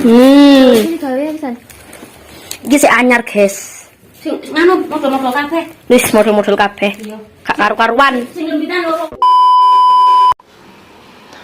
Ini gawe pisan. Iki sik anyar, guys. Sing nganu model-model kabeh. Wis model-model kabeh. Iya. Gak karu-karuan. Sing lembitan loro.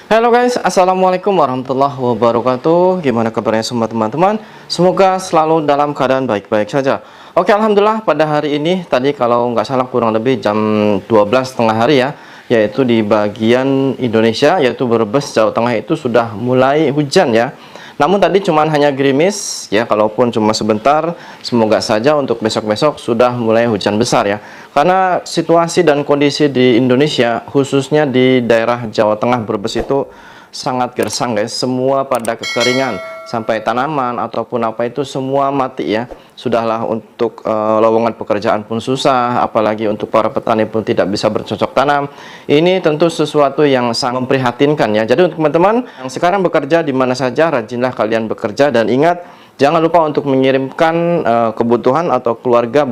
Halo guys, assalamualaikum warahmatullahi wabarakatuh. Gimana kabarnya semua teman-teman? Semoga selalu dalam keadaan baik-baik saja. Oke, alhamdulillah pada hari ini tadi kalau nggak salah kurang lebih jam 12 tengah hari ya, yaitu di bagian Indonesia yaitu Brebes, Jawa Tengah itu sudah mulai hujan ya. Namun tadi cuman hanya gerimis ya, kalaupun cuma sebentar. Semoga saja untuk besok-besok sudah mulai hujan besar ya. Karena situasi dan kondisi di Indonesia, khususnya di daerah Jawa Tengah Brebes itu sangat gersang guys. Semua pada kekeringan, sampai tanaman ataupun apa itu semua mati ya. Sudahlah untuk lowongan pekerjaan pun susah, apalagi untuk para petani pun tidak bisa bercocok tanam. Ini tentu sesuatu yang sangat memprihatinkan ya. Jadi untuk teman-teman yang sekarang bekerja di mana saja, rajinlah kalian bekerja dan ingat jangan lupa untuk mengirimkan kebutuhan atau keluarga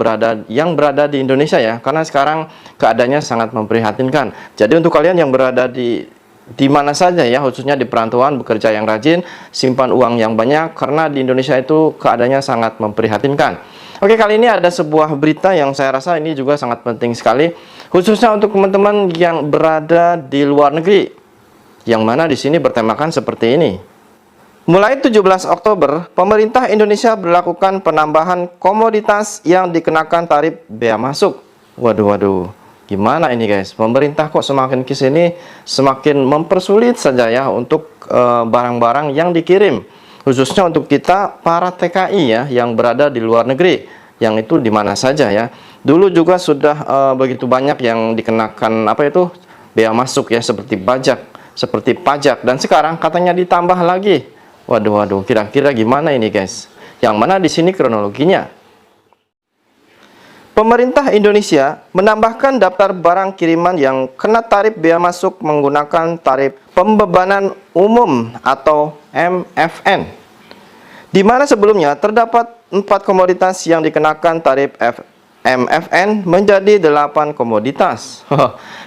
yang berada di Indonesia ya. Karena sekarang keadaannya sangat memprihatinkan. Jadi untuk kalian yang berada di mana saja ya, khususnya di perantauan, bekerja yang rajin, simpan uang yang banyak karena di Indonesia itu keadaannya sangat memprihatinkan. Oke, kali ini ada sebuah berita yang saya rasa ini juga sangat penting sekali, khususnya untuk teman-teman yang berada di luar negeri, yang mana di sini bertemakan seperti ini. Mulai 17 Oktober, pemerintah Indonesia berlakukan penambahan komoditas yang dikenakan tarif bea masuk. Waduh. Gimana ini guys, pemerintah kok semakin kesini semakin mempersulit saja ya untuk barang-barang yang dikirim, khususnya untuk kita para TKI ya yang berada di luar negeri, yang itu di mana saja ya. Dulu juga sudah begitu banyak yang dikenakan apa itu bea masuk ya, seperti pajak, dan sekarang katanya ditambah lagi. Waduh, kira-kira gimana ini guys? Yang mana di sini kronologinya? Pemerintah Indonesia menambahkan daftar barang kiriman yang kena tarif bea masuk menggunakan tarif pembebanan umum atau MFN. Di mana sebelumnya terdapat 4 komoditas yang dikenakan tarif MFN menjadi 8 komoditas.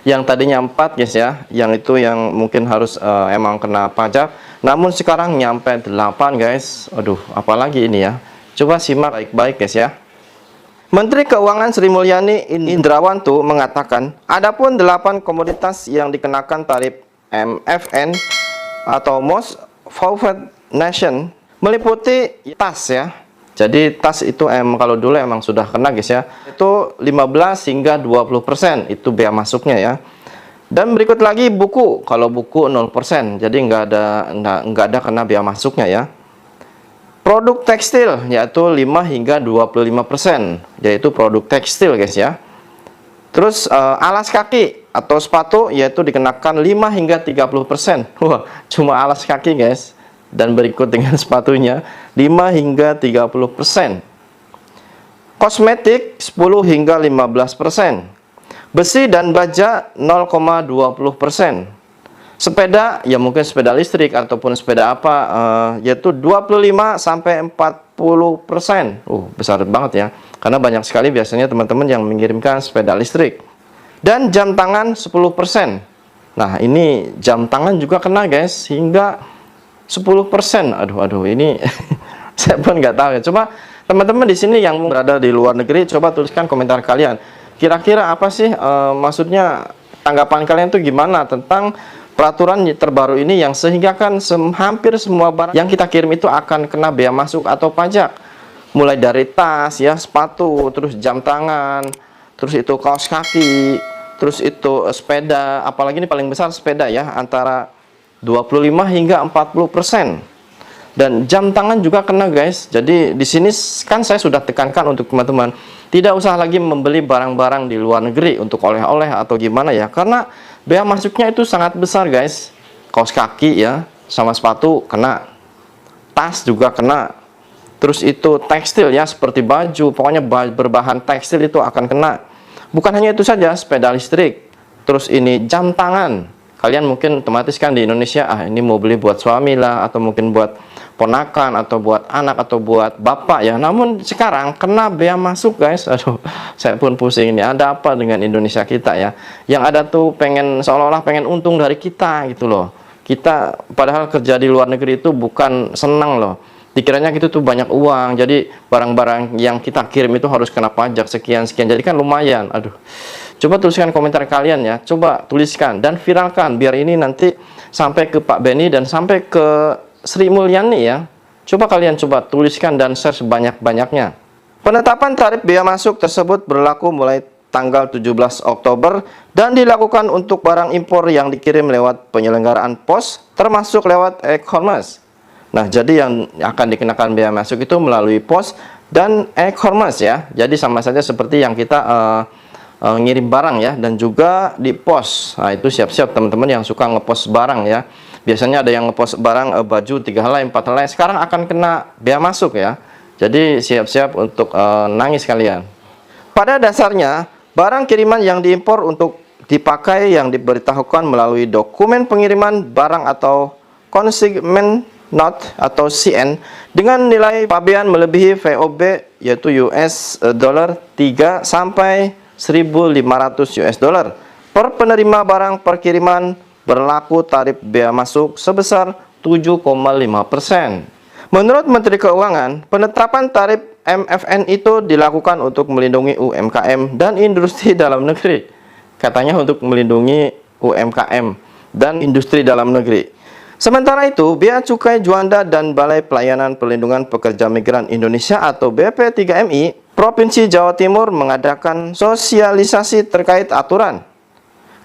Yang tadinya 4 guys ya, yang itu yang mungkin harus emang kena pajak, namun sekarang nyampe 8 guys. Aduh, apalagi ini ya. Coba simak baik-baik guys ya. Menteri Keuangan Sri Mulyani Indrawantu mengatakan, adapun 8 komoditas yang dikenakan tarif MFN atau Most Favored Nation meliputi tas ya. Jadi tas itu kalau dulu emang sudah kena guys ya. Itu 15 hingga 20% itu bea masuknya ya. Dan berikut lagi buku. Kalau buku 0%. Jadi nggak ada kena bea masuknya ya. Produk tekstil yaitu 5 hingga 25%, yaitu produk tekstil guys ya. Terus alas kaki atau sepatu yaitu dikenakan 5 hingga 30%. Wah, cuma alas kaki guys. Dan berikut dengan sepatunya 5 hingga 30%. Kosmetik 10 hingga 15%. Besi dan baja 0,20%. Sepeda, ya mungkin sepeda listrik ataupun sepeda apa, yaitu 25 sampai 40%. Besar banget ya. Karena banyak sekali biasanya teman-teman yang mengirimkan sepeda listrik. Dan jam tangan 10%. Nah, ini jam tangan juga kena guys, hingga 10%. Aduh, ini saya pun nggak tahu ya. Coba teman-teman di sini yang berada di luar negeri, coba tuliskan komentar kalian. Kira-kira apa sih maksudnya, tanggapan kalian tuh gimana tentang peraturan terbaru ini yang sehingga kan hampir semua barang yang kita kirim itu akan kena bea masuk atau pajak. Mulai dari tas ya, sepatu, terus jam tangan, terus itu kaos kaki, terus itu sepeda, apalagi ini paling besar sepeda ya, antara 25 hingga 40%. Dan jam tangan juga kena guys. Jadi di sini kan saya sudah tekankan untuk teman-teman tidak usah lagi membeli barang-barang di luar negeri untuk oleh-oleh atau gimana ya, karena bea masuknya itu sangat besar guys. Kaos kaki ya, sama sepatu kena, tas juga kena, terus itu tekstil ya, seperti baju, pokoknya berbahan tekstil itu akan kena. Bukan hanya itu saja, sepeda listrik, terus ini jam tangan. Kalian mungkin otomatis kan di Indonesia, ini mau beli buat suami lah, atau mungkin buat ponakan, atau buat anak, atau buat bapak ya. Namun sekarang kena bea masuk guys. Aduh, saya pun pusing ini. Ada apa dengan Indonesia kita ya? Yang ada tuh seolah-olah pengen untung dari kita gitu loh. Kita padahal kerja di luar negeri itu bukan senang loh. Dikiranya gitu tuh banyak uang, jadi barang-barang yang kita kirim itu harus kena pajak sekian-sekian, jadi kan lumayan. Aduh, coba tuliskan komentar kalian ya, coba tuliskan dan viralkan biar ini nanti sampai ke Pak Benny dan sampai ke Sri Mulyani ya. Coba kalian tuliskan dan share sebanyak-banyaknya. Penetapan tarif bea masuk tersebut berlaku mulai tanggal 17 Oktober dan dilakukan untuk barang impor yang dikirim lewat penyelenggaraan pos termasuk lewat e-commerce. Nah, jadi yang akan dikenakan bea masuk itu melalui pos dan e-commerce ya. Jadi sama saja seperti yang kita ngirim barang ya, dan juga di pos. Nah, itu siap-siap teman-teman yang suka ngepost barang ya. Biasanya ada yang ngepost barang baju 3 helai, 4 helai, sekarang akan kena bea masuk ya. Jadi siap-siap untuk nangis kalian. Pada dasarnya, barang kiriman yang diimpor untuk dipakai yang diberitahukan melalui dokumen pengiriman barang atau consignment note atau CN dengan nilai pabean melebihi VOB yaitu US dollar 3 sampai 1.500 US dollar per penerima barang perkiriman berlaku tarif bea masuk sebesar 7,5%. Menurut Menteri Keuangan, penetapan tarif MFN itu dilakukan untuk melindungi UMKM dan industri dalam negeri. Katanya untuk melindungi UMKM dan industri dalam negeri. Sementara itu, Bea Cukai Juanda dan Balai Pelayanan Perlindungan Pekerja Migran Indonesia atau BP3MI Provinsi Jawa Timur mengadakan sosialisasi terkait aturan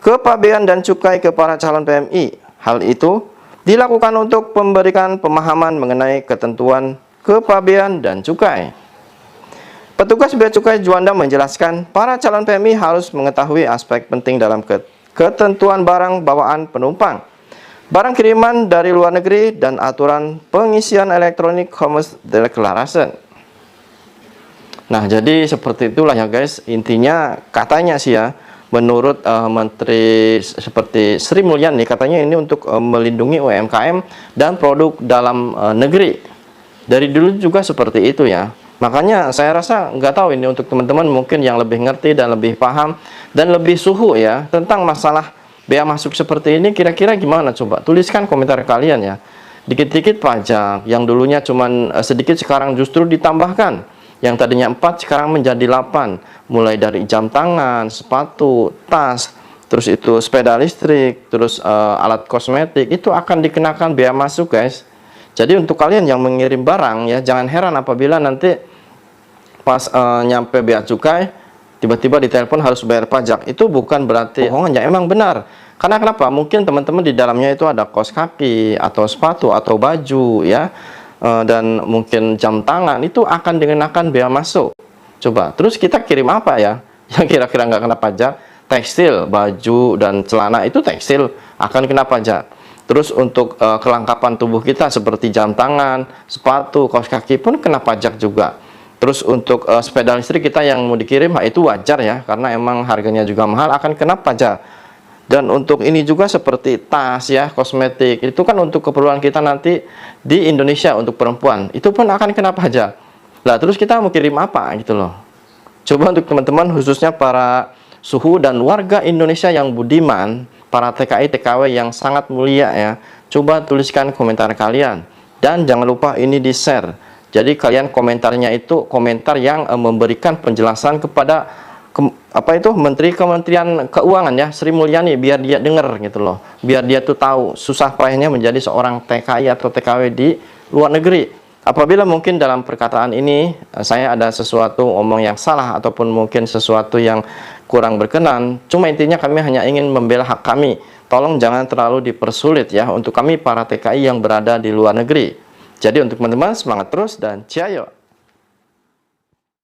kepabean dan cukai ke para calon PMI. Hal itu dilakukan untuk memberikan pemahaman mengenai ketentuan kepabean dan cukai. Petugas Bea Cukai Juanda menjelaskan para calon PMI harus mengetahui aspek penting dalam ketentuan barang bawaan penumpang, barang kiriman dari luar negeri, dan aturan pengisian elektronik commerce declaration. Nah, jadi seperti itulah ya guys. Intinya katanya sih ya, menurut Menteri seperti Sri Mulyani, katanya ini untuk melindungi UMKM dan produk dalam negeri. Dari dulu juga seperti itu ya. Makanya saya rasa nggak tahu ini untuk teman-teman mungkin yang lebih ngerti dan lebih paham dan lebih suhu ya tentang masalah bea masuk seperti ini, kira-kira gimana, coba tuliskan komentar kalian ya. Dikit-dikit pajak yang dulunya cuman sedikit sekarang justru ditambahkan, yang tadinya 4 sekarang menjadi 8, mulai dari jam tangan, sepatu, tas, terus itu sepeda listrik, terus alat kosmetik, itu akan dikenakan bea masuk guys. Jadi untuk kalian yang mengirim barang ya, jangan heran apabila nanti pas nyampe bea cukai tiba-tiba ditelepon harus bayar pajak. Itu bukan berarti bohongan ya, emang benar. Karena kenapa? Mungkin teman-teman di dalamnya itu ada kaos kaki atau sepatu atau baju ya, dan mungkin jam tangan, itu akan dikenakan bea masuk. Coba, terus kita kirim apa ya yang kira-kira nggak kena pajak? Tekstil, baju dan celana itu tekstil akan kena pajak. Terus untuk kelengkapan tubuh kita seperti jam tangan, sepatu, kaos kaki pun kena pajak juga. Terus untuk sepeda listrik kita yang mau dikirim, itu wajar ya, karena emang harganya juga mahal, akan kena pajak. Dan untuk ini juga seperti tas ya, kosmetik, itu kan untuk keperluan kita nanti di Indonesia untuk perempuan, itu pun akan kena pajak. Lah terus kita mau kirim apa gitu loh. Coba untuk teman-teman khususnya para suhu dan warga Indonesia yang budiman, para TKI TKW yang sangat mulia ya, coba tuliskan komentar kalian dan jangan lupa ini di share. Jadi kalian komentarnya itu komentar yang memberikan penjelasan kepada Menteri Kementerian Keuangan ya, Sri Mulyani, biar dia dengar gitu loh, biar dia tuh tahu susah payahnya menjadi seorang TKI atau TKW di luar negeri. Apabila mungkin dalam perkataan ini saya ada sesuatu omong yang salah ataupun mungkin sesuatu yang kurang berkenan, cuma intinya kami hanya ingin membela hak kami. Tolong jangan terlalu dipersulit ya untuk kami para TKI yang berada di luar negeri. Jadi untuk teman-teman semangat terus dan ciao.